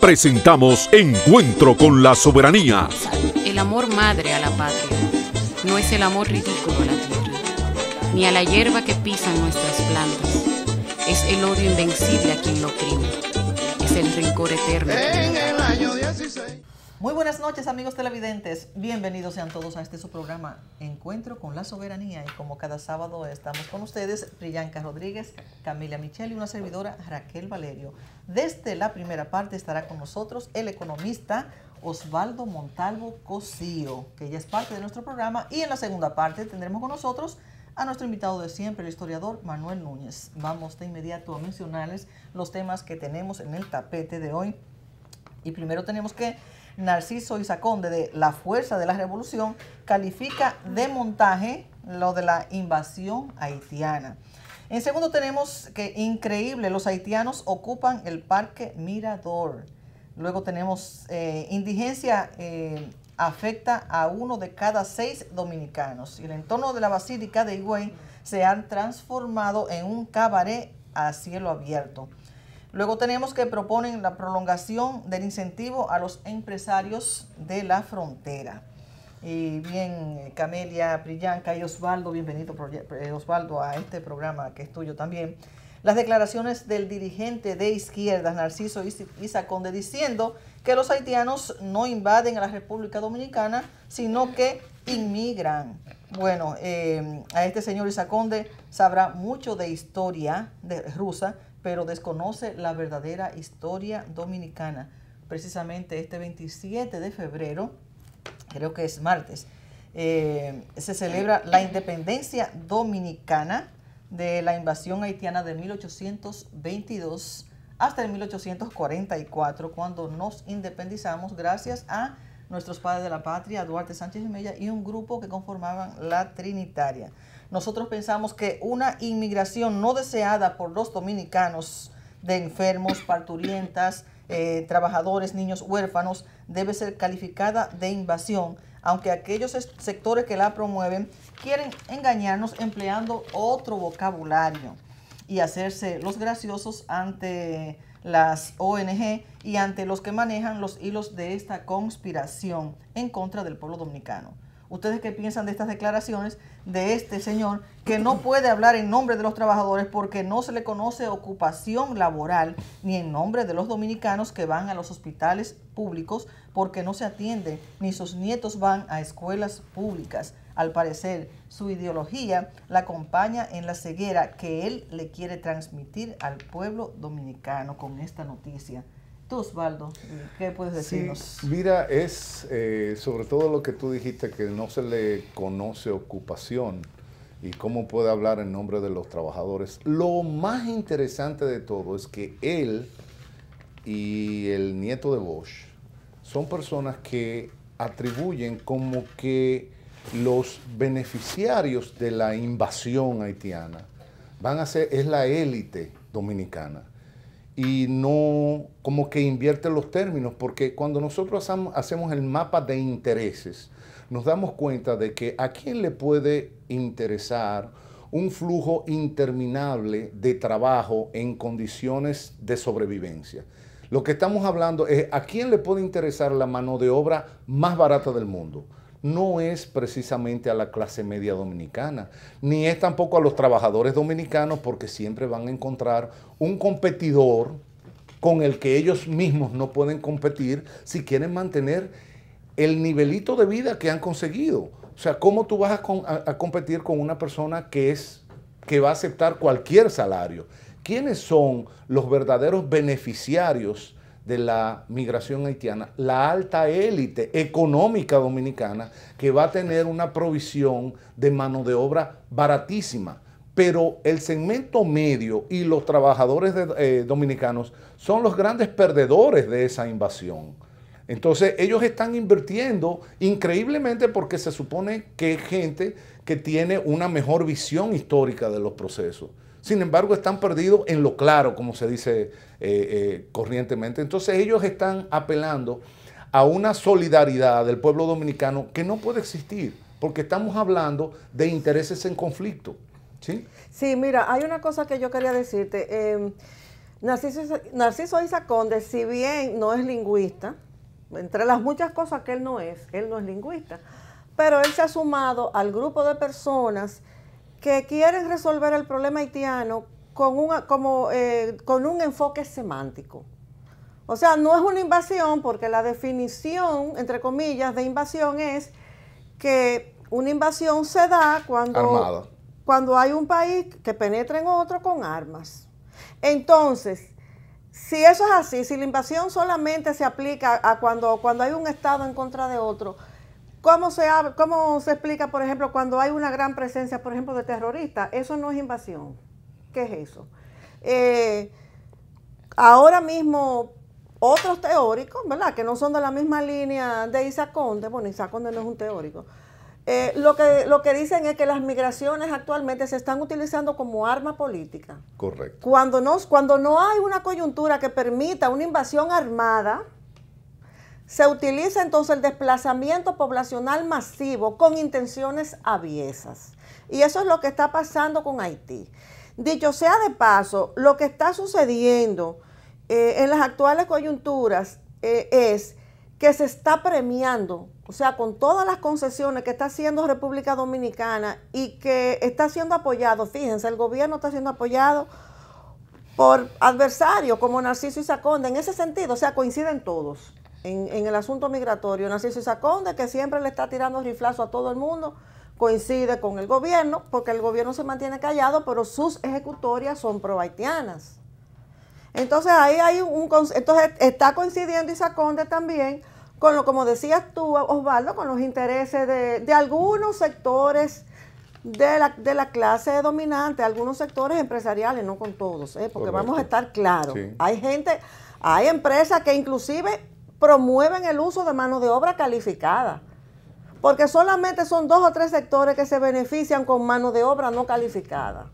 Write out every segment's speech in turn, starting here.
Presentamos Encuentro con la Soberanía. El amor madre a la patria no es el amor ridículo a la tierra, ni a la hierba que pisan nuestras plantas. Es el odio invencible a quien lo oprime. Es el rencor eterno. En el año 16. Muy buenas noches, amigos televidentes. Bienvenidos sean todos a este su programa Encuentro con la Soberanía. Y como cada sábado estamos con ustedes, Priyanka Rodríguez, Camila Michel y una servidora, Raquel Valerio. Desde la primera parte estará con nosotros el economista Osvaldo Montalvo Cosío, que ya es parte de nuestro programa. Y en la segunda parte tendremos con nosotros a nuestro invitado de siempre, el historiador Manuel Núñez. Vamos de inmediato a mencionarles los temas que tenemos en el tapete de hoy. Y primero tenemos que Narciso Izaconde, de La Fuerza de la Revolución, califica de montaje lo de la invasión haitiana. En segundo tenemos que increíble, los haitianos ocupan el Parque Mirador. Luego tenemos indigencia afecta a 1 de cada 6 dominicanos. Y el entorno de la Basílica de Higüey se han transformado en un cabaret a cielo abierto. Luego tenemos que proponen la prolongación del incentivo a los empresarios de la frontera. Y bien, Camelia, Priyanka y Osvaldo, bienvenido Osvaldo a este programa que es tuyo también. Las declaraciones del dirigente de izquierdas, Narciso Izaconde, diciendo que los haitianos no invaden a la República Dominicana, sino que inmigran. Bueno, a este señor Izaconde sabrá mucho de historia rusa, pero desconoce la verdadera historia dominicana. Precisamente este 27 de febrero, creo que es martes, se celebra la independencia dominicana de la invasión haitiana de 1822 hasta el 1844, cuando nos independizamos gracias a nuestros padres de la patria, Duarte Sánchez y Mella, y un grupo que conformaban la Trinitaria. Nosotros pensamos que una inmigración no deseada por los dominicanos de enfermos, parturientas, trabajadores, niños huérfanos, debe ser calificada de invasión, aunque aquellos sectores que la promueven quieren engañarnos empleando otro vocabulario y hacerse los graciosos ante las ONG y ante los que manejan los hilos de esta conspiración en contra del pueblo dominicano. ¿Ustedes qué piensan de estas declaraciones de este señor que no puede hablar en nombre de los trabajadores porque no se le conoce ocupación laboral, ni en nombre de los dominicanos que van a los hospitales públicos porque no se atienden, ni sus nietos van a escuelas públicas? Al parecer, su ideología la acompaña en la ceguera que él le quiere transmitir al pueblo dominicano con esta noticia. Tú, Osvaldo, ¿qué puedes decirnos? Sí, mira, es sobre todo lo que tú dijiste, que no se le conoce ocupación y cómo puede hablar en nombre de los trabajadores. Lo más interesante de todo es que él y el nieto de Bosch son personas que atribuyen como que los beneficiarios de la invasión haitiana van a ser, es la élite dominicana. Y no como que invierte los términos, porque cuando nosotros hacemos el mapa de intereses, nos damos cuenta de que a quién le puede interesar un flujo interminable de trabajo en condiciones de sobrevivencia. Lo que estamos hablando es a quién le puede interesar la mano de obra más barata del mundo. No es precisamente a la clase media dominicana, ni es tampoco a los trabajadores dominicanos, porque siempre van a encontrar un competidor con el que ellos mismos no pueden competir si quieren mantener el nivelito de vida que han conseguido. O sea, ¿cómo tú vas a competir con una persona que va a aceptar cualquier salario? ¿Quiénes son los verdaderos beneficiarios de la migración haitiana? La alta élite económica dominicana, que va a tener una provisión de mano de obra baratísima. Pero el segmento medio y los trabajadores dominicanos son los grandes perdedores de esa invasión. Entonces ellos están invirtiendo increíblemente porque se supone que es gente que tiene una mejor visión histórica de los procesos. Sin embargo, están perdidos en lo claro, como se dice corrientemente. Entonces ellos están apelando a una solidaridad del pueblo dominicano que no puede existir, porque estamos hablando de intereses en conflicto. ¿Sí? Sí, mira, hay una cosa que yo quería decirte. Narciso Isa Conde, si bien no es lingüista, entre las muchas cosas que él no es lingüista, pero él se ha sumado al grupo de personas que quieren resolver el problema haitiano con un enfoque semántico. O sea, no es una invasión, porque la definición, entre comillas, de invasión es que una invasión se da cuando hay un país que penetra en otro con armas. Entonces, si eso es así, si la invasión solamente se aplica a cuando hay un Estado en contra de otro, ¿cómo se explica, por ejemplo, cuando hay una gran presencia, por ejemplo, de terroristas? Eso no es invasión. ¿Qué es eso? Ahora mismo, otros teóricos, ¿verdad?, que no son de la misma línea de Isa Conde, bueno, Isa Conde no es un teórico, lo que dicen es que las migraciones actualmente se están utilizando como arma política. Correcto. Cuando no hay una coyuntura que permita una invasión armada, se utiliza entonces el desplazamiento poblacional masivo con intenciones aviesas. Y eso es lo que está pasando con Haití. Dicho sea de paso, lo que está sucediendo en las actuales coyunturas es que se está premiando, o sea, con todas las concesiones que está haciendo República Dominicana y que está siendo apoyado, fíjense, el gobierno está siendo apoyado por adversarios como Narciso Isa Conde, en ese sentido, o sea, coinciden todos en el asunto migratorio. Narciso Isa Conde, que siempre le está tirando riflazo a todo el mundo, coincide con el gobierno, porque el gobierno se mantiene callado, pero sus ejecutorias son pro-haitianas. Entonces ahí hay entonces está coincidiendo Isa Conde también con lo, como decías tú, Osvaldo, con los intereses de algunos sectores de la clase dominante, algunos sectores empresariales, no con todos, porque correcto, vamos a estar claros. Sí. Hay empresas que inclusive promueven el uso de mano de obra calificada, porque solamente son 2 o 3 sectores que se benefician con mano de obra no calificada.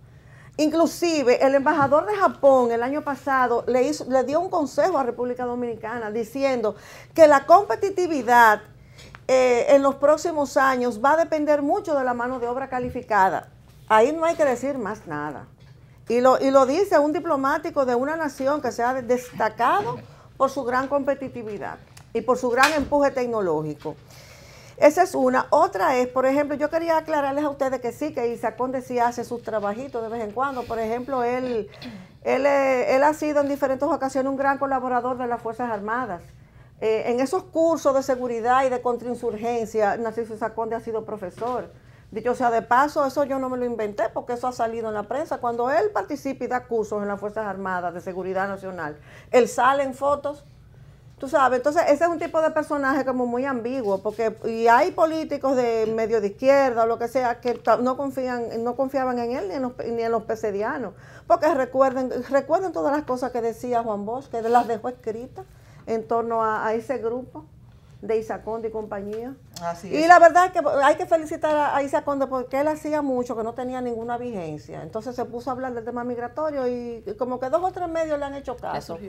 Inclusive el embajador de Japón el año pasado le dio un consejo a República Dominicana diciendo que la competitividad en los próximos años va a depender mucho de la mano de obra calificada. Ahí no hay que decir más nada. Y lo dice un diplomático de una nación que se ha destacado por su gran competitividad y por su gran empuje tecnológico. Esa es una. Otra es, por ejemplo, yo quería aclararles a ustedes que sí, que Isa Conde sí hace sus trabajitos de vez en cuando. Por ejemplo, él ha sido en diferentes ocasiones un gran colaborador de las Fuerzas Armadas. En esos cursos de seguridad y de contrainsurgencia, Narciso Isa Conde ha sido profesor. Dicho sea de paso, eso yo no me lo inventé porque eso ha salido en la prensa. Cuando él participa y da cursos en las Fuerzas Armadas de Seguridad Nacional, él sale en fotos. Tú sabes, entonces ese es un tipo de personaje como muy ambiguo, y hay políticos de medio de izquierda o lo que sea que no confiaban en él ni en los PCDianos, porque recuerden todas las cosas que decía Juan Bosch, que las dejó escritas en torno a ese grupo de Isa Conde y compañía. Así es. Y la verdad es que hay que felicitar a Isa Conde porque él hacía mucho que no tenía ninguna vigencia. Entonces se puso a hablar del tema migratorio y como que 2 o 3 medios le han hecho caso.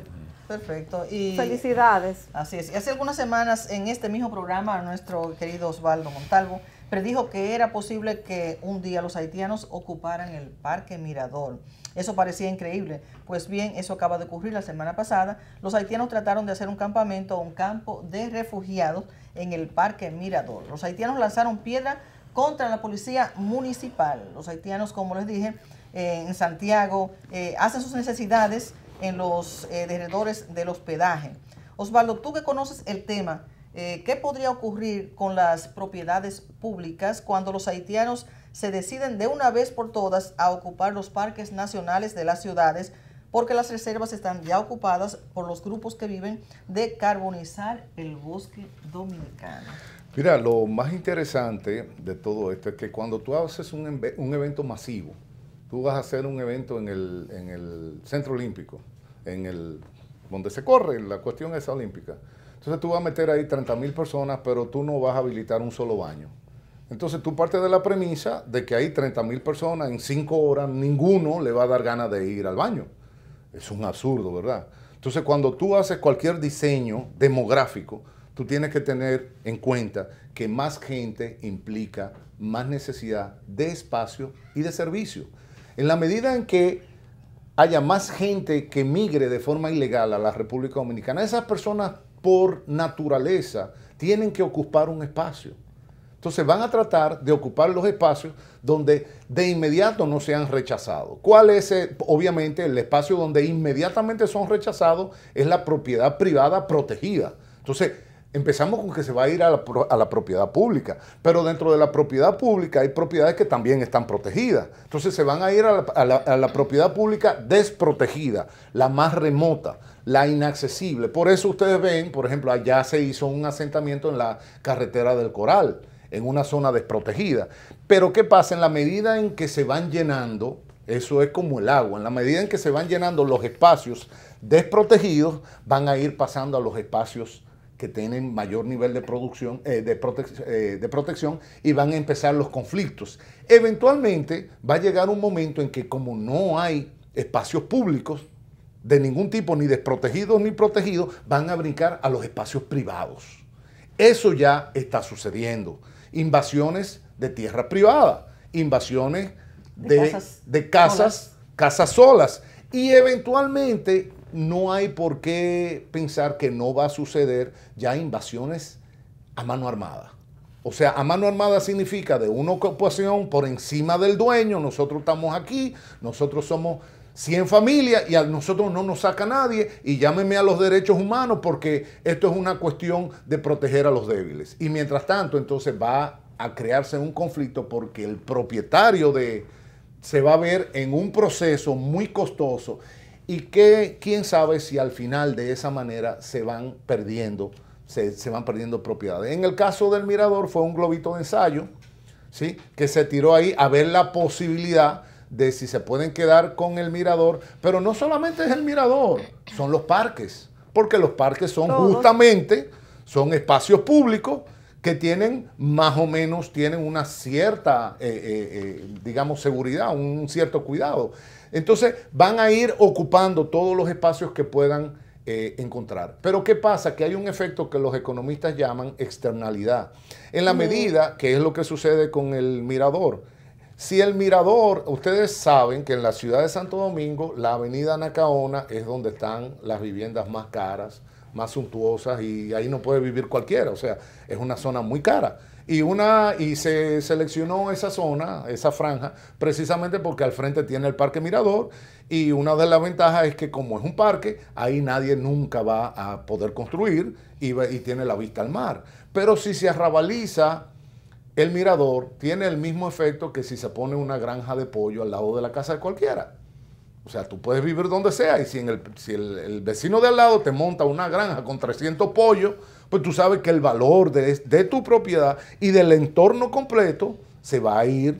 Perfecto. Y felicidades. Así es. Y hace algunas semanas en este mismo programa nuestro querido Osvaldo Montalvo predijo que era posible que un día los haitianos ocuparan el Parque Mirador. Eso parecía increíble. Pues bien, eso acaba de ocurrir la semana pasada. Los haitianos trataron de hacer un campamento, un campo de refugiados en el Parque Mirador. Los haitianos lanzaron piedra contra la policía municipal. Los haitianos, como les dije, en Santiago, hacen sus necesidades en los alrededores del hospedaje. Osvaldo, tú que conoces el tema, ¿qué podría ocurrir con las propiedades públicas cuando los haitianos se deciden de una vez por todas a ocupar los parques nacionales de las ciudades, porque las reservas están ya ocupadas por los grupos que viven de carbonizar el bosque dominicano? Mira, lo más interesante de todo esto es que cuando tú haces un evento masivo, tú vas a hacer un evento en el Centro Olímpico, donde se corre, la cuestión esa olímpica. Entonces tú vas a meter ahí 30,000 personas, pero tú no vas a habilitar un solo baño. Entonces tú partes de la premisa de que hay 30,000 personas, en 5 horas ninguno le va a dar ganas de ir al baño. Es un absurdo, ¿verdad? Entonces cuando tú haces cualquier diseño demográfico, tú tienes que tener en cuenta que más gente implica más necesidad de espacio y de servicio. En la medida en que haya más gente que migre de forma ilegal a la República Dominicana. Esas personas por naturaleza tienen que ocupar un espacio. Entonces van a tratar de ocupar los espacios donde de inmediato no sean rechazados. ¿Cuál es? Obviamente el espacio donde inmediatamente son rechazados es la propiedad privada protegida. Entonces empezamos con que se va a ir a la propiedad pública, pero dentro de la propiedad pública hay propiedades que también están protegidas. Entonces se van a ir a la propiedad pública desprotegida, la más remota, la inaccesible. Por eso ustedes ven, por ejemplo, allá se hizo un asentamiento en la carretera del Coral, en una zona desprotegida. Pero ¿qué pasa? En la medida en que se van llenando, eso es como el agua, en la medida en que se van llenando los espacios desprotegidos, van a ir pasando a los espacios que tienen mayor nivel de producción, de protección, y van a empezar los conflictos. Eventualmente va a llegar un momento en que, como no hay espacios públicos de ningún tipo, ni desprotegidos ni protegidos, van a brincar a los espacios privados. Eso ya está sucediendo. Invasiones de tierra privada, invasiones de casas solas. Y eventualmente no hay por qué pensar que no va a suceder ya invasiones a mano armada. O sea, a mano armada significa de una ocupación por encima del dueño. Nosotros estamos aquí, nosotros somos 100 familias y a nosotros no nos saca nadie, y llámeme a los derechos humanos porque esto es una cuestión de proteger a los débiles. Y mientras tanto, entonces va a crearse un conflicto porque el propietario se va a ver en un proceso muy costoso, y que quién sabe si al final de esa manera se van perdiendo propiedades. En el caso del Mirador fue un globito de ensayo, ¿sí?, que se tiró ahí a ver la posibilidad de si se pueden quedar con el Mirador, pero no solamente es el Mirador, son los parques, porque los parques son justamente, son espacios públicos que tienen más o menos, tienen una cierta, digamos, seguridad, un cierto cuidado. Entonces van a ir ocupando todos los espacios que puedan encontrar. Pero ¿qué pasa? Que hay un efecto que los economistas llaman externalidad. En la medida que es lo que sucede con el Mirador. Si el Mirador, ustedes saben que en la ciudad de Santo Domingo, la avenida Anacaona es donde están las viviendas más caras, más suntuosas, y ahí no puede vivir cualquiera, o sea, es una zona muy cara. Y se seleccionó esa zona, esa franja, precisamente porque al frente tiene el Parque Mirador, y una de las ventajas es que como es un parque, ahí nadie nunca va a poder construir y tiene la vista al mar. Pero si se arrabaliza el Mirador, tiene el mismo efecto que si se pone una granja de pollo al lado de la casa de cualquiera. O sea, tú puedes vivir donde sea, y si el vecino de al lado te monta una granja con 300 pollos, pues tú sabes que el valor de tu propiedad y del entorno completo se va a ir,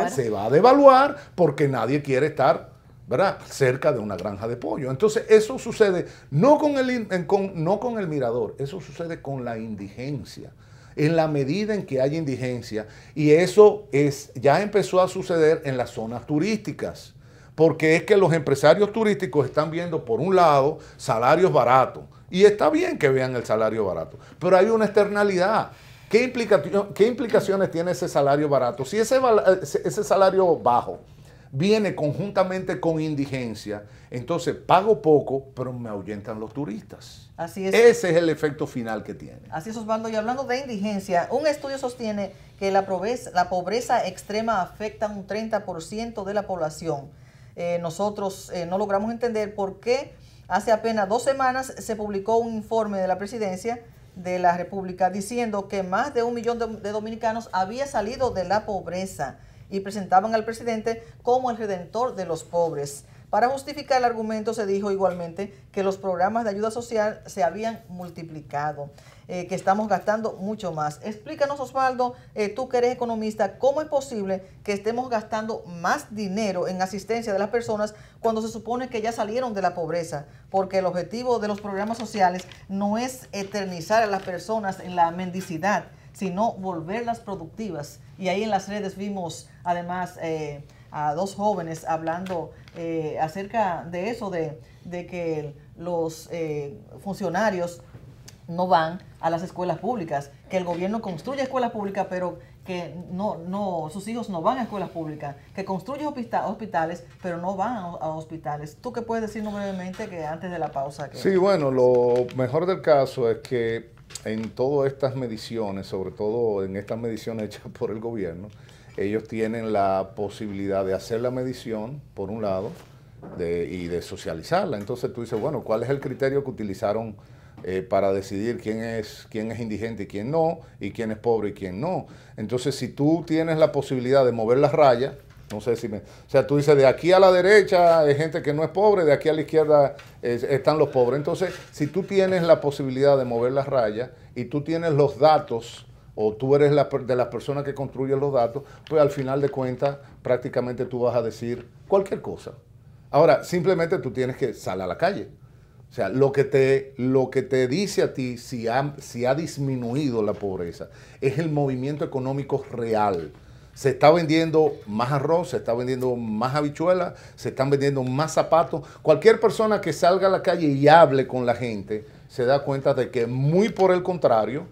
se va a devaluar, porque nadie quiere estar, ¿verdad?, cerca de una granja de pollo. Entonces eso sucede no con el Mirador, eso sucede con la indigencia. En la medida en que hay indigencia, y eso ya empezó a suceder en las zonas turísticas, porque es que los empresarios turísticos están viendo, por un lado, salarios baratos, y está bien que vean el salario barato, pero hay una externalidad. ¿Qué implicaciones tiene ese salario barato? Si ese salario bajo viene conjuntamente con indigencia, entonces pago poco, pero me ahuyentan los turistas. Así es. Ese es el efecto final que tiene. Así es, Osvaldo. Y hablando de indigencia, un estudio sostiene que la pobreza extrema afecta a un 30% de la población. Nosotros no logramos entender por qué hace apenas 2 semanas se publicó un informe de la Presidencia de la República diciendo que más de 1 millón de dominicanos había salido de la pobreza, y presentaban al presidente como el redentor de los pobres. Para justificar el argumento se dijo igualmente que los programas de ayuda social se habían multiplicado, que estamos gastando mucho más. Explícanos, Osvaldo, tú que eres economista, ¿cómo es posible que estemos gastando más dinero en asistencia de las personas cuando se supone que ya salieron de la pobreza? Porque el objetivo de los programas sociales no es eternizar a las personas en la mendicidad, sino volverlas productivas. Y ahí en las redes vimos además a 2 jóvenes hablando acerca de eso, de que los funcionarios no van a las escuelas públicas, que el gobierno construye escuelas públicas, pero que sus hijos no van a escuelas públicas, que construyen hospitales, pero no van a hospitales. ¿Tú qué puedes decirnos brevemente que antes de la pausa? Sí, bueno, lo mejor del caso es que en todas estas mediciones, sobre todo en estas mediciones hechas por el gobierno, ellos tienen la posibilidad de hacer la medición, por un lado, y de socializarla. Entonces tú dices, bueno, ¿cuál es el criterio que utilizaron para decidir quién es indigente y quién no, y quién es pobre y quién no? Entonces, si tú tienes la posibilidad de mover las rayas, no sé si o sea, tú dices, de aquí a la derecha hay gente que no es pobre, de aquí a la izquierda están los pobres. Entonces, si tú tienes la posibilidad de mover las rayas y tú tienes los datos, o tú eres de las personas que construyen los datos, pues al final de cuentas prácticamente tú vas a decir cualquier cosa. Ahora, simplemente tú tienes que salir a la calle. O sea, lo que te dice a ti si ha disminuido la pobreza es el movimiento económico real. Se está vendiendo más arroz, se está vendiendo más habichuelas, se están vendiendo más zapatos. Cualquier persona que salga a la calle y hable con la gente se da cuenta de que muy por el contrario,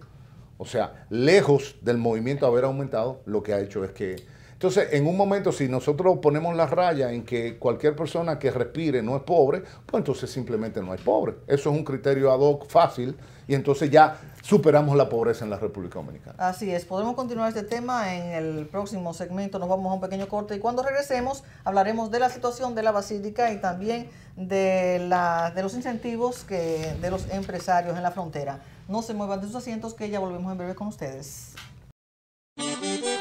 o sea, lejos del movimiento haber aumentado, lo que ha hecho es que... Entonces, en un momento, si nosotros ponemos la raya en que cualquier persona que respire no es pobre, pues entonces simplemente no es pobre. Eso es un criterio ad hoc fácil y entonces ya superamos la pobreza en la República Dominicana. Así es, podemos continuar este tema en el próximo segmento. Nos vamos a un pequeño corte y cuando regresemos hablaremos de la situación de la Basílica y también de los incentivos de los empresarios en la frontera. No se muevan de sus asientos, que ya volvemos en breve con ustedes.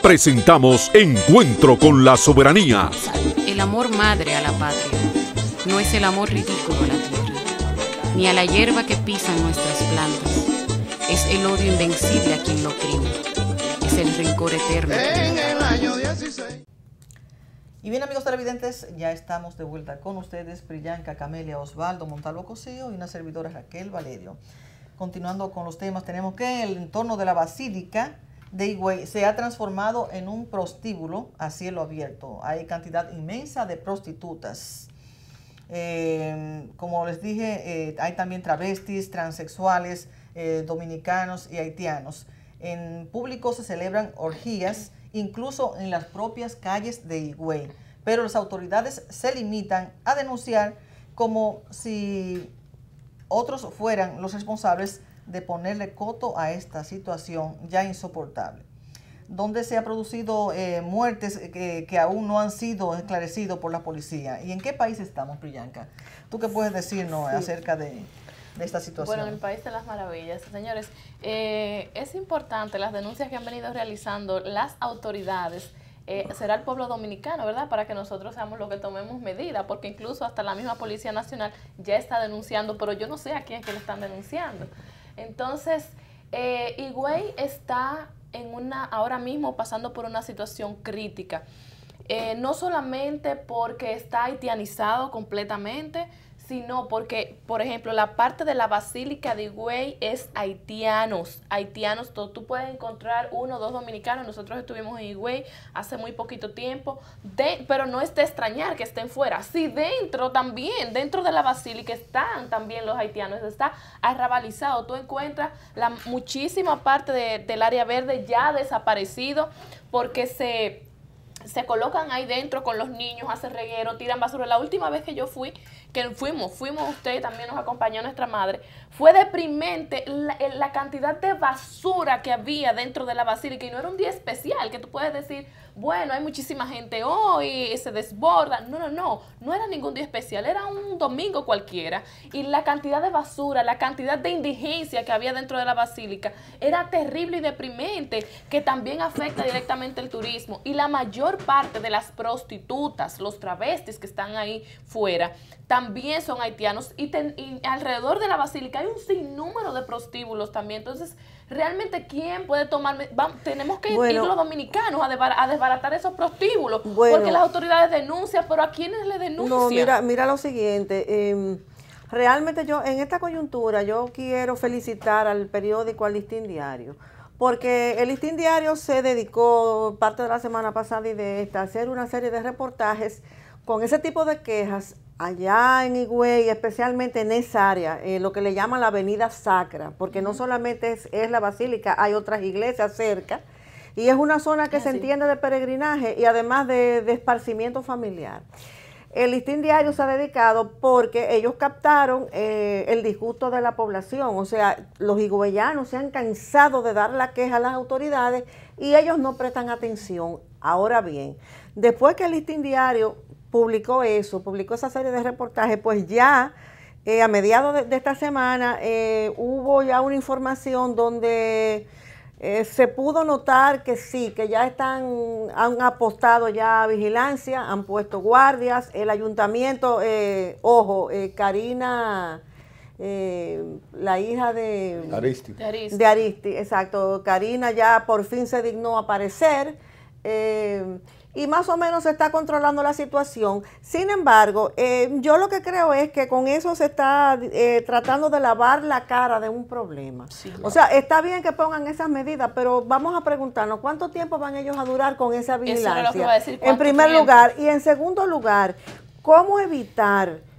Presentamos Encuentro con la Soberanía. El amor madre a la patria no es el amor ridículo a la tierra, ni a la hierba que pisan nuestras plantas. Es el odio invencible a quien lo oprime. Es el rencor eterno. En el año 16. Y bien, amigos televidentes, ya estamos de vuelta con ustedes, Priyanka, Camelia, Osvaldo, Montalvo Cosío y una servidora, Raquel Valerio. Continuando con los temas, tenemos que el entorno de la Basílica de Higüey se ha transformado en un prostíbulo a cielo abierto. Hay cantidad inmensa de prostitutas. Como les dije, hay también travestis, transexuales, dominicanos y haitianos. En público se celebran orgías, incluso en las propias calles de Higüey. Pero las autoridades se limitan a denunciar como si otros fueran los responsables de ponerle coto a esta situación ya insoportable, donde se han producido muertes que aún no han sido esclarecidos por la policía. ¿Y en qué país estamos, Priyanka? ¿Tú qué puedes decirnos acerca de esta situación? Bueno, en el país de las maravillas. Señores, es importante las denuncias que han venido realizando las autoridades. Será el pueblo dominicano, ¿verdad? Para que nosotros seamos los que tomemos medidas, porque incluso hasta la misma Policía Nacional ya está denunciando, pero yo no sé a quién es que le están denunciando. Entonces, Higüey está ahora mismo pasando por una situación crítica. No solamente porque está haitianizado completamente, sino porque, por ejemplo, la parte de la Basílica de Higüey es haitianos. Tú puedes encontrar 1 o 2 dominicanos. Nosotros estuvimos en Higüey hace muy poquito tiempo, pero no es de extrañar que estén fuera. Sí, dentro de la Basílica están también los haitianos. Está arrabalizado. Tú encuentras muchísima parte del área verde ya desaparecido porque se colocan ahí dentro con los niños, hacen reguero, tiran basura. La última vez que yo fuimos usted también nos acompañó nuestra madre, fue deprimente la cantidad de basura que había dentro de la basílica, y no era un día especial que tú puedes decir, bueno, hay muchísima gente hoy, se desborda. No era ningún día especial, era un domingo cualquiera, y la cantidad de basura, la cantidad de indigencia que había dentro de la basílica era terrible y deprimente, que también afecta directamente el turismo. Y la mayor parte de las prostitutas, los travestis que están ahí fuera, también son haitianos, y alrededor de la basílica hay un sinnúmero de prostíbulos también. Entonces, realmente, ¿quién puede tomar? Tenemos que ir los dominicanos a desbaratar esos prostíbulos, porque las autoridades denuncian, pero ¿a quiénes le denuncian? No, mira lo siguiente, realmente yo, en esta coyuntura, yo quiero felicitar al periódico, al Listín Diario, porque el Listín Diario se dedicó parte de la semana pasada y de esta a hacer una serie de reportajes con ese tipo de quejas allá en Higüey, especialmente en esa área, lo que le llaman la Avenida Sacra, porque no solamente es la basílica, hay otras iglesias cerca, Y es una zona que se entiende de peregrinaje y además de esparcimiento familiar. El Listín Diario se ha dedicado porque ellos captaron el disgusto de la población. O sea, los higüeyanos se han cansado de dar la queja a las autoridades y ellos no prestan atención. Ahora bien, después que el Listín Diario publicó esa serie de reportajes, pues ya a mediados de esta semana hubo ya una información donde se pudo notar que sí, que ya han apostado ya vigilancia, han puesto guardias, el ayuntamiento, Karina, la hija de Aristi, exacto, Karina ya por fin se dignó a aparecer, y más o menos se está controlando la situación. Sin embargo, yo lo que creo es que con eso se está tratando de lavar la cara de un problema. Sí, claro. O sea, está bien que pongan esas medidas, pero vamos a preguntarnos cuánto tiempo van ellos a durar con esa vigilancia. Eso es lo que iba a decir, en primer lugar. Y en segundo lugar, ¿cómo evitar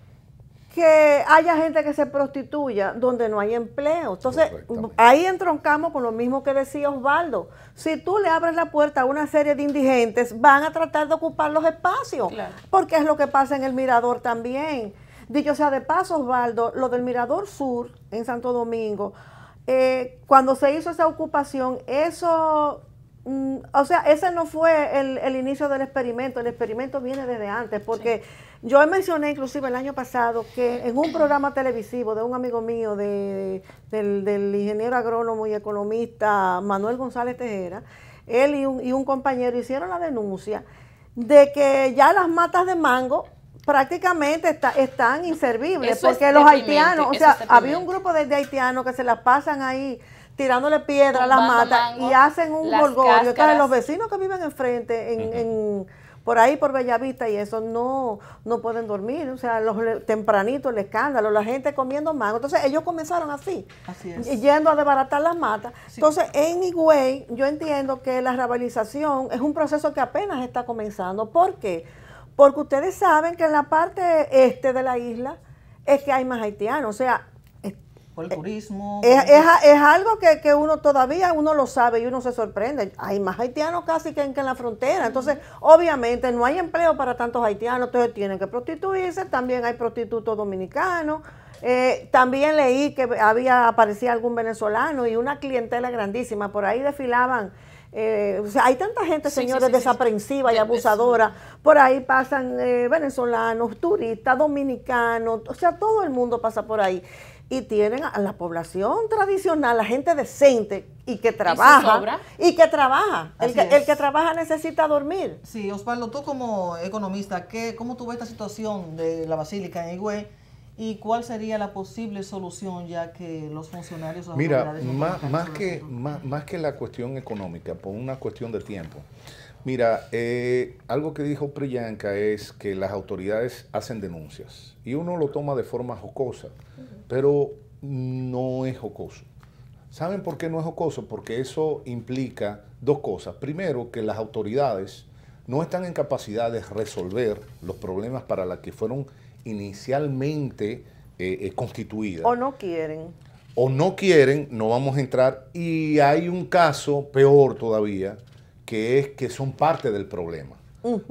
que haya gente que se prostituya donde no hay empleo? Entonces, ahí entroncamos con lo mismo que decía Osvaldo. Si tú le abres la puerta a una serie de indigentes, van a tratar de ocupar los espacios, claro, porque es lo que pasa en el Mirador también. Dicho sea de paso, Osvaldo, lo del Mirador Sur en Santo Domingo, cuando se hizo esa ocupación, eso... o sea, ese no fue el inicio del experimento. El experimento viene desde antes, porque yo mencioné inclusive el año pasado que en un programa televisivo de un amigo mío, del ingeniero agrónomo y economista Manuel González Tejera, él y un compañero hicieron la denuncia de que ya las matas de mango prácticamente están inservibles, eso porque los haitianos, o sea, había un grupo de haitianos que se las pasan ahí tirándole piedra a las matas y hacen un golgorio. Entonces los vecinos que viven enfrente, por ahí por Bellavista y eso, no pueden dormir. O sea, tempranito el escándalo, la gente comiendo mango. Entonces ellos comenzaron así yendo a desbaratar las matas. Sí. Entonces en Higüey yo entiendo que la rabalización es un proceso que apenas está comenzando. ¿Por qué? Porque ustedes saben que en la parte este de la isla es que hay más haitianos. O sea, por el turismo. Es algo que uno todavía lo sabe y uno se sorprende. Hay más haitianos casi que en la frontera. Entonces, obviamente, no hay empleo para tantos haitianos, entonces tienen que prostituirse. También hay prostitutos dominicanos. También leí que aparecía algún venezolano y una clientela grandísima. Por ahí desfilaban. O sea, hay tanta gente, señores, desaprensiva y abusadora. Por ahí pasan venezolanos, turistas, dominicanos. O sea, todo el mundo pasa por ahí. Y tienen a la población tradicional, la gente decente y que trabaja. El que trabaja necesita dormir. Sí, Osvaldo, tú como economista, ¿cómo tú ves esta situación de la Basílica en Higüey? ¿Y cuál sería la posible solución, ya que los funcionarios... Mira, más que la cuestión económica, por una cuestión de tiempo. Mira, algo que dijo Priyanka es que las autoridades hacen denuncias y uno lo toma de forma jocosa, pero no es jocoso. ¿Saben por qué no es jocoso? Porque eso implica dos cosas. Primero, que las autoridades no están en capacidad de resolver los problemas para los que fueron inicialmente constituidas. O no quieren. O no quieren, no vamos a entrar. Y hay un caso peor todavía, que es que son parte del problema.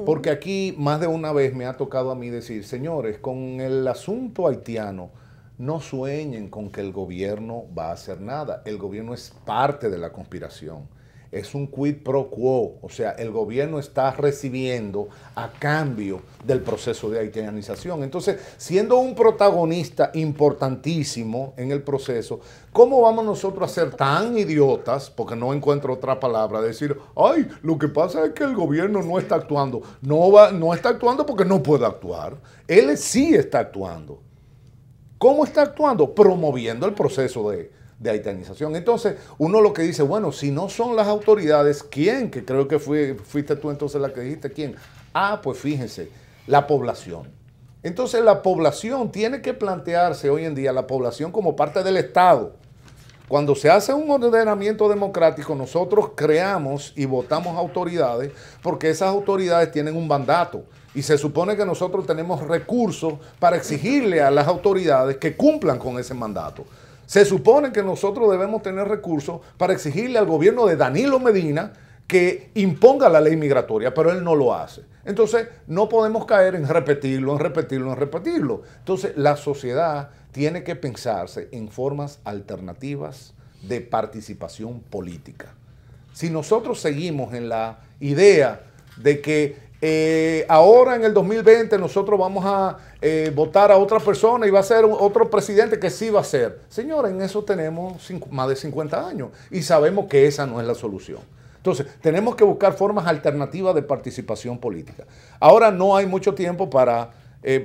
Porque aquí más de una vez me ha tocado a mí decir, señores, con el asunto haitiano, no sueñen con que el gobierno va a hacer nada. El gobierno es parte de la conspiración. Es un quid pro quo. O sea, el gobierno está recibiendo a cambio del proceso de haitianización. Entonces, siendo un protagonista importantísimo en el proceso, ¿cómo vamos nosotros a ser tan idiotas? Porque no encuentro otra palabra, decir, ay, lo que pasa es que el gobierno no está actuando. No está actuando porque no puede actuar. Él sí está actuando. ¿Cómo está actuando? Promoviendo el proceso de haitianización. Entonces, uno lo que dice, bueno, si no son las autoridades, ¿quién? Que creo que fuiste tú entonces la que dijiste, ¿quién? Ah, pues fíjense, la población. Entonces, la población tiene que plantearse hoy en día, la población como parte del Estado. Cuando se hace un ordenamiento democrático, nosotros creamos y votamos autoridades porque esas autoridades tienen un mandato. Y se supone que nosotros tenemos recursos para exigirle a las autoridades que cumplan con ese mandato. Se supone que nosotros debemos tener recursos para exigirle al gobierno de Danilo Medina que imponga la ley migratoria, pero él no lo hace. Entonces, no podemos caer en repetirlo, en repetirlo, en repetirlo. Entonces, la sociedad tiene que pensarse en formas alternativas de participación política. Si nosotros seguimos en la idea de que ahora en el 2020 nosotros vamos a votar a otra persona y va a ser otro presidente que sí va a ser. Señores, en eso tenemos más de 50 años y sabemos que esa no es la solución. Entonces, tenemos que buscar formas alternativas de participación política. Ahora no hay mucho tiempo para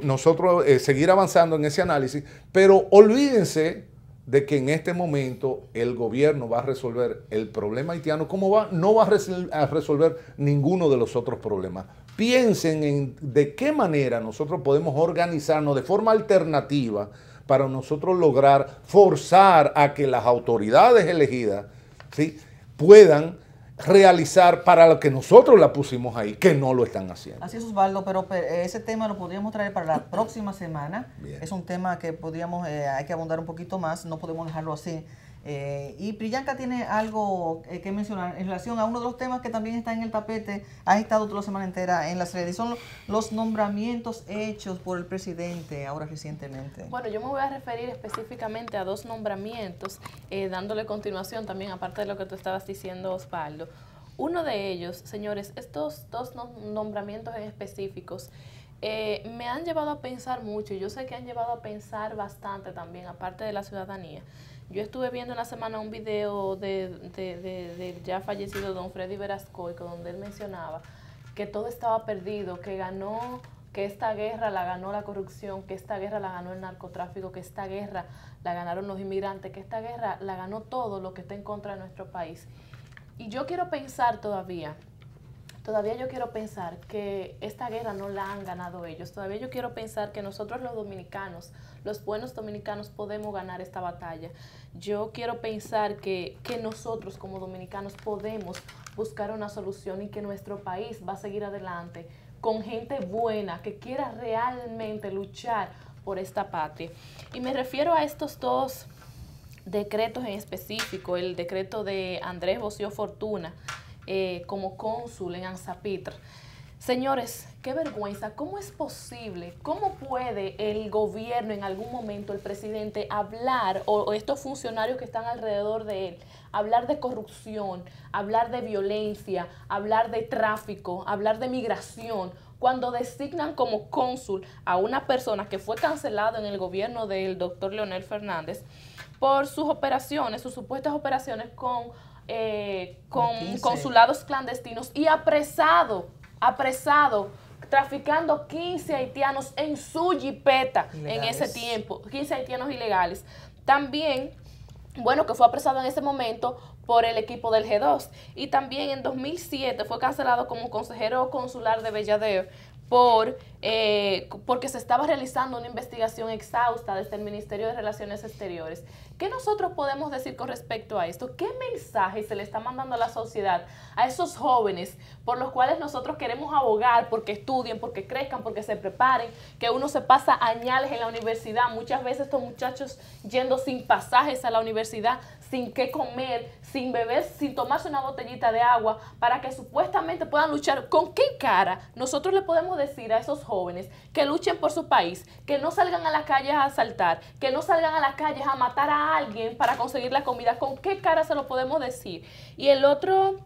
nosotros seguir avanzando en ese análisis, pero olvídense de que en este momento el gobierno va a resolver el problema haitiano. ¿Cómo va? No va a resolver ninguno de los otros problemas. Piensen en de qué manera nosotros podemos organizarnos de forma alternativa para nosotros lograr forzar a que las autoridades elegidas, ¿sí?, puedan realizar para lo que nosotros la pusimos ahí, que no lo están haciendo. Así es, Osvaldo, pero ese tema lo podríamos traer para la próxima semana. Bien. Es un tema que podríamos, hay que abundar un poquito más, no podemos dejarlo así. Y Priyanka tiene algo que mencionar en relación a uno de los temas que también está en el tapete, ha estado toda la semana entera en las redes, son los nombramientos hechos por el presidente ahora recientemente. Bueno, yo me voy a referir específicamente a 2 nombramientos, dándole continuación también, aparte de lo que tú estabas diciendo, Osvaldo. Uno de ellos, señores, estos 2 nombramientos en específicos me han llevado a pensar mucho, y yo sé que han llevado a pensar bastante también, aparte de la ciudadanía. Yo estuve viendo en la semana un video del ya fallecido don Freddy Verascoy, donde él mencionaba que todo estaba perdido, que esta guerra la ganó la corrupción, que esta guerra la ganó el narcotráfico, que esta guerra la ganaron los inmigrantes, que esta guerra la ganó todo lo que está en contra de nuestro país. Y yo quiero pensar todavía yo quiero pensar que esta guerra no la han ganado ellos. Todavía yo quiero pensar que nosotros los dominicanos, los buenos dominicanos, podemos ganar esta batalla. Yo quiero pensar que nosotros como dominicanos podemos buscar una solución y que nuestro país va a seguir adelante con gente buena que quiera realmente luchar por esta patria. Y me refiero a estos 2 decretos en específico, el decreto de Andrés Bocio Fortuna, como cónsul en Anzapitr. Señores, qué vergüenza, ¿cómo es posible? ¿Cómo puede el gobierno en algún momento, el presidente, hablar, o estos funcionarios que están alrededor de él, hablar de corrupción, hablar de violencia, hablar de tráfico, hablar de migración, cuando designan como cónsul a una persona que fue cancelado en el gobierno del doctor Leonel Fernández por sus operaciones, sus supuestas operaciones con consulados clandestinos y apresado, traficando 15 haitianos en su jipeta ilegales. En ese tiempo, 15 haitianos ilegales. También, bueno, que fue apresado en ese momento por el equipo del G2. Y también en 2007 fue cancelado como consejero consular de Bellader porque se estaba realizando una investigación exhausta desde el Ministerio de Relaciones Exteriores. ¿Qué nosotros podemos decir con respecto a esto? ¿Qué mensaje se le está mandando a la sociedad, a esos jóvenes por los cuales nosotros queremos abogar porque estudien, porque crezcan, porque se preparen, que uno se pasa añales en la universidad, muchas veces estos muchachos yendo sin pasajes a la universidad, sin qué comer, sin beber, sin tomarse una botellita de agua, para que supuestamente puedan luchar? ¿Con qué cara nosotros le podemos decir a esos jóvenes que luchen por su país, que no salgan a las calles a asaltar, que no salgan a las calles a matar a alguien para conseguir la comida? ¿Con qué cara se lo podemos decir? Y el otro,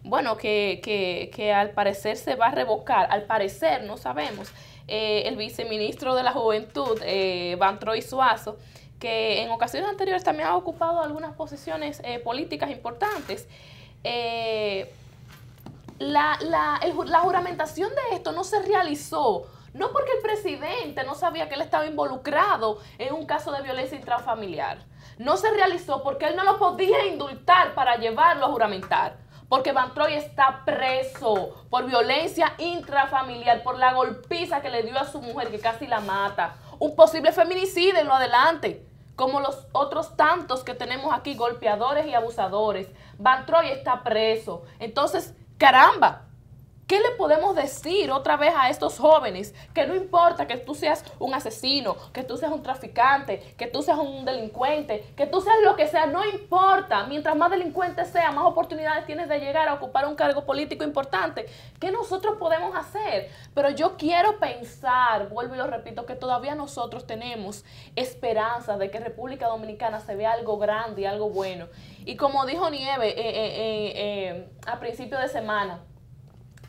bueno, que al parecer se va a revocar, al parecer, no sabemos, el viceministro de la Juventud, Bantroy Suazo, que en ocasiones anteriores también ha ocupado algunas posiciones políticas importantes. La juramentación de esto no se realizó, no porque el presidente no sabía que él estaba involucrado en un caso de violencia intrafamiliar. No se realizó porque él no lo podía indultar para llevarlo a juramentar. Porque Bantroy está preso por violencia intrafamiliar, por la golpiza que le dio a su mujer, que casi la mata. Un posible feminicidio en lo adelante, como los otros tantos que tenemos aquí, golpeadores y abusadores. Bantroy está preso. Entonces, caramba, ¿Qué le podemos decir otra vez a estos jóvenes? Que no importa que tú seas un asesino, que tú seas un traficante, que tú seas un delincuente, que tú seas lo que sea, no importa. Mientras más delincuente sea, más oportunidades tienes de llegar a ocupar un cargo político importante. ¿Qué nosotros podemos hacer? Pero yo quiero pensar, vuelvo y lo repito, que todavía nosotros tenemos esperanza de que República Dominicana se vea algo grande y algo bueno. Y como dijo Nieve a principio de semana,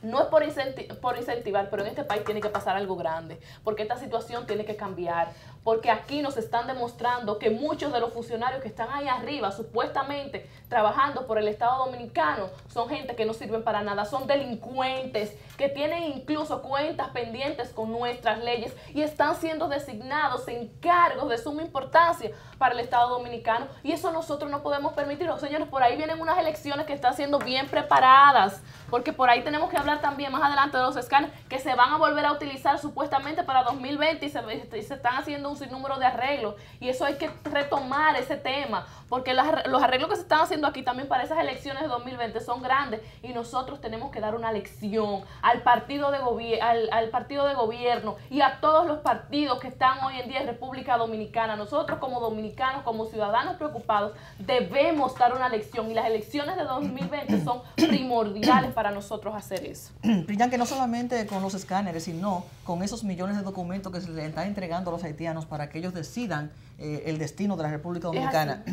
no es por incentivar, pero en este país tiene que pasar algo grande, porque esta situación tiene que cambiar, porque aquí nos están demostrando que muchos de los funcionarios que están ahí arriba, supuestamente trabajando por el Estado Dominicano, son gente que no sirven para nada, son delincuentes, que tienen incluso cuentas pendientes con nuestras leyes y están siendo designados en cargos de suma importancia para el Estado Dominicano, y eso nosotros no podemos permitirlo. Señores, por ahí vienen unas elecciones que están siendo bien preparadas, porque por ahí tenemos que hablar también más adelante de los escáneres que se van a volver a utilizar supuestamente para 2020 y se están haciendo un sinnúmero de arreglos, y eso hay que retomar ese tema, porque los arreglos que se están haciendo aquí también para esas elecciones de 2020 son grandes, y nosotros tenemos que dar una lección al partido de gobierno y a todos los partidos que están hoy en día en República Dominicana. Nosotros como dominicanos, como ciudadanos preocupados, debemos dar una lección, y las elecciones de 2020 son primordiales para nosotros hacer eso. Priyan, que no solamente con los escáneres, sino con esos millones de documentos que se les están entregando a los haitianos para que ellos decidan el destino de la República Dominicana.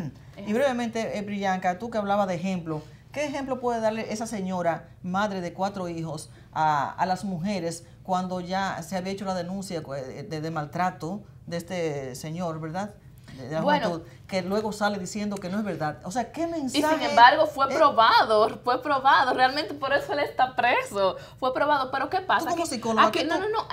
Y brevemente, Priyanka, tú que hablabas de ejemplo, ¿qué ejemplo puede darle esa señora, madre de 4 hijos, a las mujeres cuando ya se había hecho la denuncia de maltrato de este señor, ¿verdad? De la juventud, que luego sale diciendo que no es verdad? O sea, ¿qué mensaje? Y sin embargo fue probado, realmente por eso él está preso, fue probado. Pero ¿qué pasa? Tú como psicóloga,